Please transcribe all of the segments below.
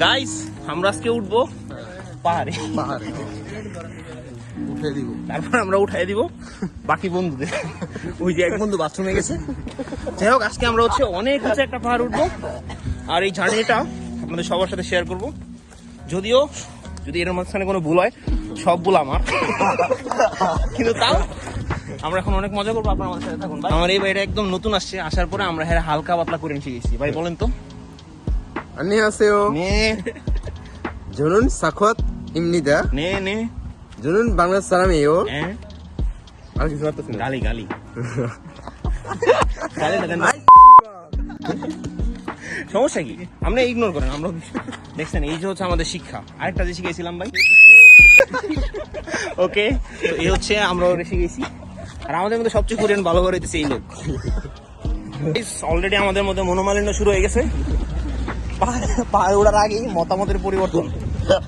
Guys আমরা আজকে উঠবো পাহাড়ে, উঠে দিব, তারপর আমরা উঠাই দিব বাকি বন্ধুদের। ওই যে এক বন্ধু বাথরুমে গেছে। যাই হোক, আজকে আমরা হচ্ছে অনেক উঁচু একটা পাহাড় উঠবো, আর এই জার্নিটা আপনাদের সবার সাথে শেয়ার করব। যদিও যদি এর মাঝখানে কোনো ভুল হয়, সব ভুল আমার, কিন্তু তাও আমরা এখন অনেক মজা করবো। আপনার আমাদের সাথে থাকুন। আমার এই বাইরে একদম নতুন আসছে, আসার পরে আমরা হালকা পাতলা করে শিখেছি। ভাই বলেন তো। 안녕하세요. 저는 사컷입니다. 네. 저는 방랑 사람이에요. আর কিছু করতেছেন? গালি গালি দেন। সমস্যা কি? আমরা ইগনোর করেন। আমরা দেখছেন, এই যে হচ্ছে আমাদের শিক্ষা। আরেকটা যে শিখেছিলাম ভাই, ওকে, এই হচ্ছে আমরা ওরে শিখেছি। আর আমাদের মধ্যে সবচেয়ে কোরিয়ান ভালো করে দিচ্ছে এই লোক। অলরেডি আমাদের মধ্যে মনোমালিন্য শুরু হয়ে গেছে। পাহাড় ওঠার আগেই মতামতের পরিবর্তন।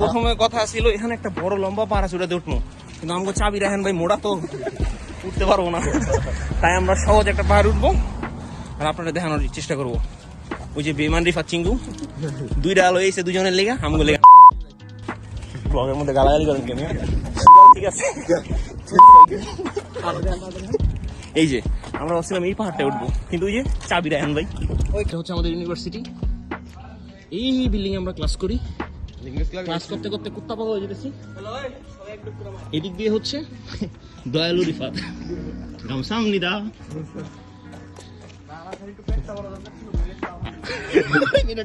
প্রথমে কথা ছিল এখানে একটা বড় লম্বা পাহাড় চূড়াতে উঠবো, কিন্তু আমাকে চাবি রাখেন ভাই, মোড়া তো উঠতে পারবো না। তাই আমরা সহজ একটা পাহাড় উঠবো আর আপনারা দেখানোর চেষ্টা করবো। ওই যে বেমান রিফাত চিঙ্গু দুইটা আলো এসে দুজনের লেগা আমগো লেগা ব্লগের মধ্যে গালাগালি করেন কেন? ঠিক আছে, এই যে আমরা ভাবছিলাম এই পাহাড়টা উঠবো, কিন্তু ওই যে চাবি রাখেন ভাই। ওইটা হচ্ছে আমাদের ইউনিভার্সিটি। এই বিল্ডিং আমরা ক্লাস করি। ক্লাস করতে করতে কুত্তা পাগল হয়ে যেতেছি। এদিক দিয়ে হচ্ছে দয়ালু রিফাত গামসামনিদা।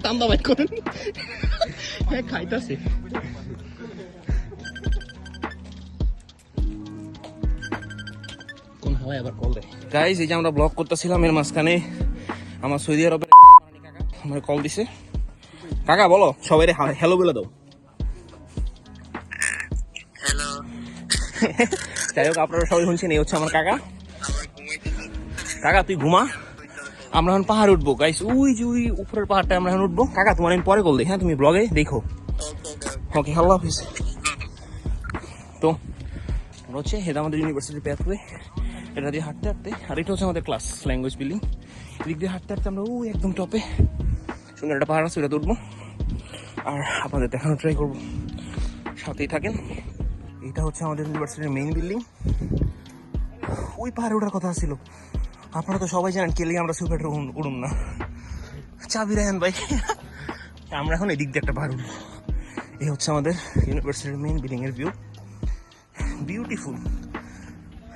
টান্দা বাইক করেন, খাইতাছে। কোন হাওয়ায় আবার কল দেয়। গাইস, এই যে আমরা ব্লগ করতেছিলাম, এর মাঝখানে আমার সৌদি আরবের কাকা আমার কল দিছে। কাকা বলো, সবাই হ্যালো বলে দাও। হ্যালো। যাই হোক, আপনারা সবাই শুনছেন, এই হচ্ছে আমার কাকা। কাকা তুই ঘুমা, আমরা এখন পাহাড় উঠবো। গাইস, ওই যে ওই উপরের পাহাড়টা আমরা এখন উঠবো। কাকা তোমার আমি পরে কল দিই, হ্যাঁ? তুমি ব্লগে দেখো। ওকে, আল্লাহ হাফিজ। তো হচ্ছে এটা আমাদের ইউনিভার্সিটির প্যাথওয়ে। এটা দিয়ে হাঁটতে হাঁটতে, আর এটা হচ্ছে আমাদের ক্লাস ল্যাঙ্গুয়েজ বিল্ডিং। এদিক দিয়ে হাঁটতে হাঁটতে আমরা ওই একদম টপে সুন্দর একটা পাহাড় আছে, ওটা উঠবো আর আপনাদের দেখানো ট্রাই করবো। সাথেই থাকেন। এটা হচ্ছে আমাদের ইউনিভার্সিটির মেইন বিল্ডিং। ওই পাহাড়ে ওঠার কথা ছিল। আপনারা তো সবাই জানেন কেলে আমরা সুপারটা উড়ুন না। চাবি রাখেন ভাই। আমরা এখন এদিক দিয়ে একটা পাহাড় উঠবো। এই হচ্ছে আমাদের ইউনিভার্সিটির মেইন বিল্ডিং এর ভিউ। বিউটিফুল।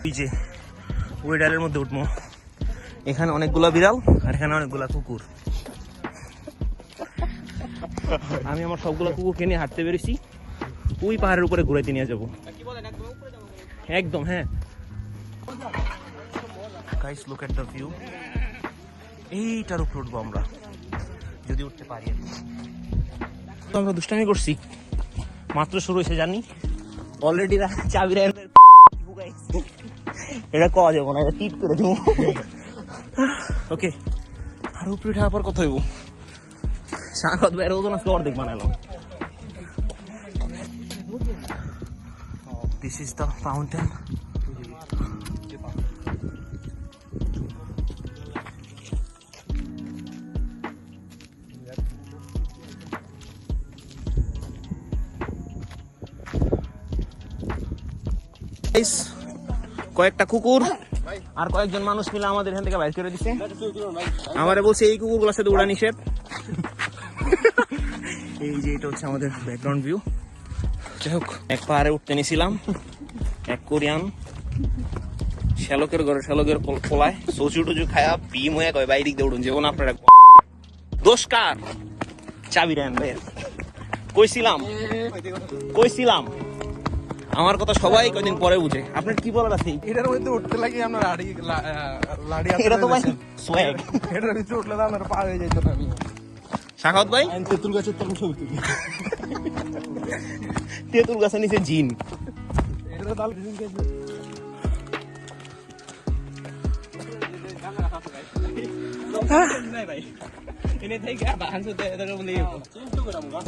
এই যে ওই ডালের মধ্যে উঠবো। এখানে অনেকগুলা বিড়াল আর এখানে অনেকগুলা কুকুর। আমি আমার সবগুলা কুকুরকে নিয়ে হাঁটতে বেরিয়েছি। ওই পাহাড়ের উপরে ঘুরাইতে নিয়ে যাবো একদম। হ্যাঁ guys, look at the view. এইটার উপরে উঠবো আমরা, যদি উঠতে পারি। তো আমরা দুষ্টামি করছি, মাত্র শুরু হয়েছে জানি। অলরেডি চাবি এটা কওয়া যাবো না, এটা টিপ করে দেবো। ওকে, আর উপরে উঠে আবার কথা হইব। সাংঘাত বাইরে ওজন আজকে অর্ধেক বানালাম। This is the fountain. কয়েকটা কুকুর আর কয়েকজন মানুষ মিলে আমাদের এখান থেকে বাইর করে দিচ্ছে। আমারে বলছে এই কুকুরগুলোর সাথে উড়া নিষেধ। এই যে এটা হচ্ছে আমাদের ব্যাকগ্রাউন্ড ভিউ। যাই হোক, এক পাহাড়ে উঠতে নিয়েছিলাম, এক কোরিয়ান শ্যালকের ঘরে শ্যালকের পোলায় সচু টুচু খায়া বিম হয়ে কয় বাইরে দিয়ে উঠুন, যেমন আপনারা দোষকার চাবি রান ভাই। কইছিলাম আমার কথা সবাই কয়দিন পরে বুঝে। আপনার কি বলার আছে? এটার মধ্যে উঠতে লাগে আমরা লাড়ি এটা তো ভাই সোয়াগ। এটার ভিতরে উঠলে তো আমরা পার হয়ে যাইতো না। আমি সাখাওয়াত ভাই তেঁতুল গাছের তলে ছবি তুলি। তেঁতুল গাছের নিচে জিন। এটা তো তাল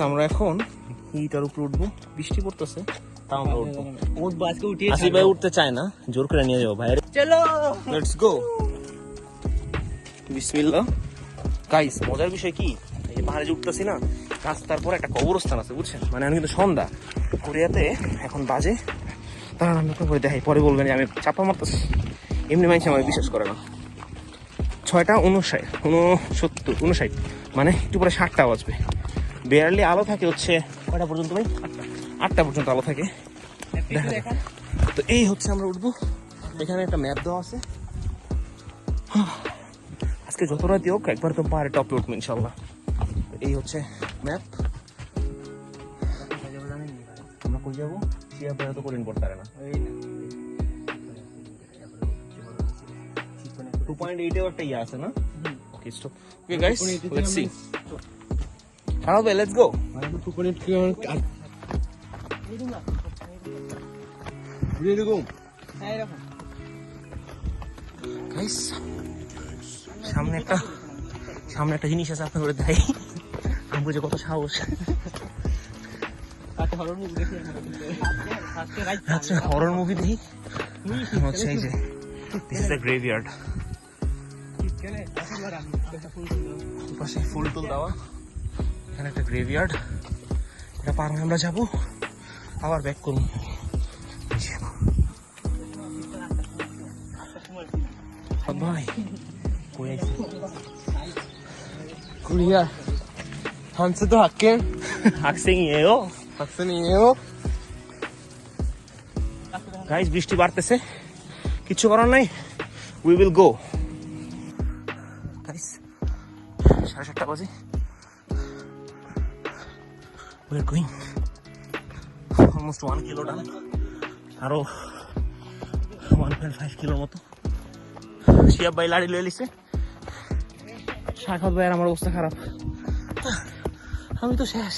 আমরা এখন এইটার উপরে উঠবো। বৃষ্টি পড়তেছে, তাও আমরা উঠবো। আসিফ ভাই উঠতে চায় না, জোর করে নিয়ে যাবো ভাই। চলো, লেটস গো। বিসমিল্লাহ। গাইস, মজার বিষয় কি, এই পাহাড়ে যে উঠতেছি না, রাস্তার পর একটা কবরস্থান আছে বুঝছেন, মানে আমি কিন্তু সন্ধ্যা কোরিয়াতে এখন বাজে, তারা আমি করে দেখাই, পরে বলবেন যে আমি চাপা মারতেছি, এমনি মানুষ আমার বিশ্বাস করে না। 6:59 মানে একটু পরে 7টা বাজবে। বেয়ারলি আলো থাকে হচ্ছে কয়টা পর্যন্ত ভাই? 8টা পর্যন্ত আলো থাকে। দেখা যাক। তো এই হচ্ছে আমরা উঠবো, এখানে একটা ম্যাপ দেওয়া আছে। আজকে যত রাতি হোক একবার তো পাহাড়ে টপে উঠবো ইনশাল্লাহ। তো এই হচ্ছে ম্যাপ। আমরা কই যাবো? শিয়া বেড়া তো করিন পড়তে পারে না। 2.8 একটা ইয়ে আছে না? Okay, stop. Okay, guys, let's see. How well, let's go. Guys, সামনে একটা জিনিস আছে, আপনার করে দেখাই। আমি বুঝে কত সাহস। আচ্ছা, হরর মুভি দেখি হচ্ছে এই যে this is the graveyard. পাশে ফুল টুল দেওয়া, এখানে একটা গ্রেভিয়ার্ড, এটা পার হয়ে আমরা যাবো, আবার ব্যাক করবো। ভাই কই আইছি? Korea. 한스도 할게. 학생이에요. 학생이에요. গাইস বৃষ্টি বাড়তেছে, কিচ্ছু করার নাই, উই উইল গো। গাইস 7:30 বাজে, we are going almost 1 kilo done, আরো 1.5 কিলোর মতো। শিয়াব ভাই লাড়ি লয়ে লিছে, শাখাত ভাই আর আমার অবস্থা খারাপ, আমি তো শেষ।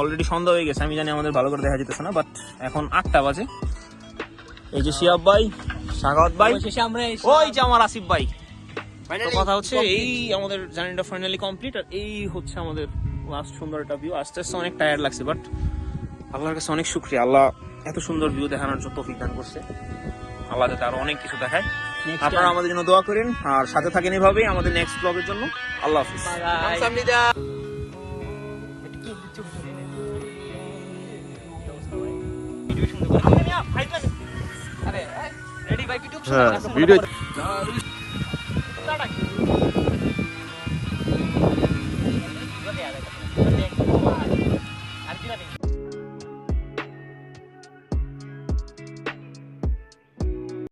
অলরেডি সন্ধ্যা হয়ে গেছে, আমি জানি আমাদের ভালো করে দেখা যেতেছে না, বাট এখন 8টা বাজে। এই যে শিয়াব ভাই, সাগাওয়াত ভাই, ওই যে আমার আসিফ ভাই। তো কথা হচ্ছে এই আমাদের জার্নিটা ফাইনালি কমপ্লিট, আর এই হচ্ছে আমাদের লাস্ট সুন্দর একটা ভিউ। আস্তে আস্তে অনেক টায়ার্ড লাগছে, বাট আল্লাহর কাছে অনেক শুকরিয়া, আল্লাহ এত সুন্দর ভিউ দেখানোর জন্য তৌফিক দান করছে। আল্লাহ যাতে আরো অনেক কিছু দেখায়। আপনারা আমাদের জন্য দোয়া করেন আর সাথে থাকেন এভাবেই আমাদের নেক্সট ব্লগের জন্য। আল্লাহ হাফিজ। ভিডিও